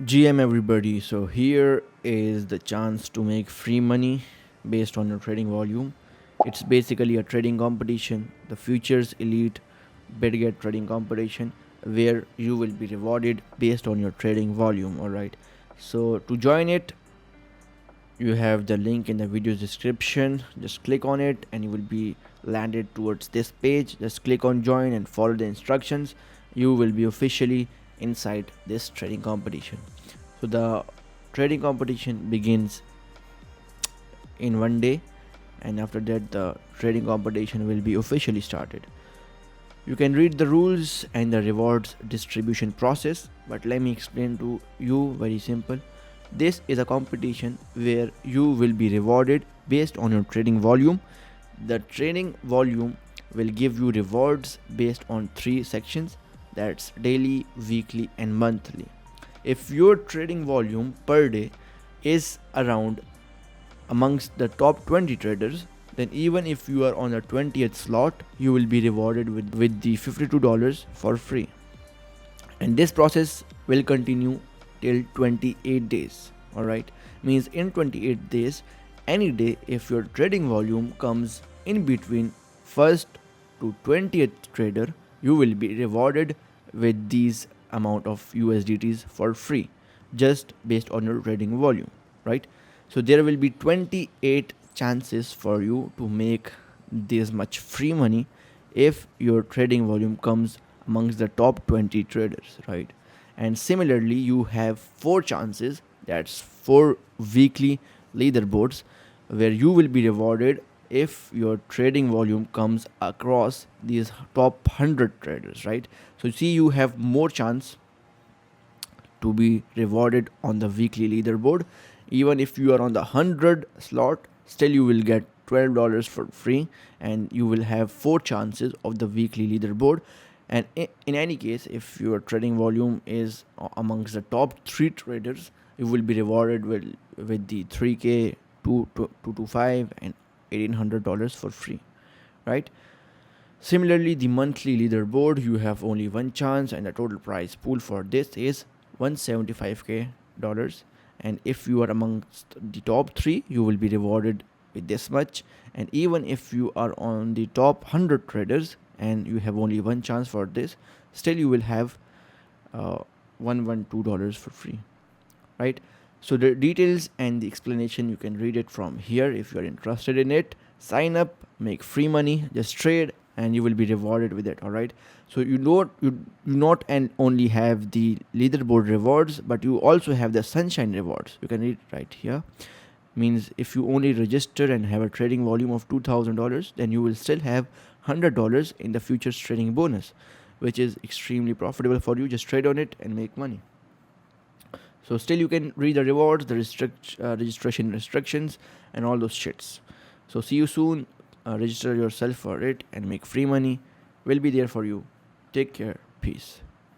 GM everybody, so here is the chance to make free money based on your trading volume. It's basically a trading competition, the Futures Elite Bitget trading competition, where you will be rewarded based on your trading volume. Alright, so to join it, you have the link in the video description. Just click on it and you will be landed towards this page. Just click on join and follow the instructions. You will be officially inside this trading competition. So the trading competition begins in one day, and after that the trading competition will be officially started. You can read the rules and the rewards distribution process, but let me explain to you very simple. This is a competition where you will be rewarded based on your trading volume. The trading volume will give you rewards based on three sections, that's daily, weekly, and monthly. If your trading volume per day is around amongst the top 20 traders, then even if you are on the 20th slot, you will be rewarded with the $52 for free. And this process will continue till 28 days. Alright, means in 28 days, any day if your trading volume comes in between first to 20th trader, you will be rewarded with these amount of USDTs for free, just based on your trading volume, right? So there will be 28 chances for you to make this much free money if your trading volume comes amongst the top 20 traders, right? And similarly, you have four chances, that's four weekly leaderboards, where you will be rewarded if your trading volume comes across these top 100 traders, right? So see, you have more chance to be rewarded on the weekly leaderboard. Even if you are on the 100 slot, still you will get $12 for free, and you will have four chances of the weekly leaderboard. And in any case, if your trading volume is amongst the top 3 traders, you will be rewarded with the 3k, 225 and $1,800 for free, right? Similarly, the monthly leaderboard, you have only one chance, and the total prize pool for this is $175k. And if you are amongst the top 3, you will be rewarded with this much. And even if you are on the top 100 traders and you have only one chance for this, still you will have $112 for free, right? So the details and the explanation, you can read it from here if you are interested in it. Sign up, make free money, just trade, and you will be rewarded with it. All right, so you do not and only have the leaderboard rewards, but you also have the sunshine rewards. You can read right here. Means if you only register and have a trading volume of $2,000, then you will still have $100 in the futures trading bonus, which is extremely profitable for you. Just trade on it and make money. So still you can read the rewards, the registration restrictions, and all those shits. So see you soon. Register yourself for it and make free money. We'll be there for you. Take care. Peace.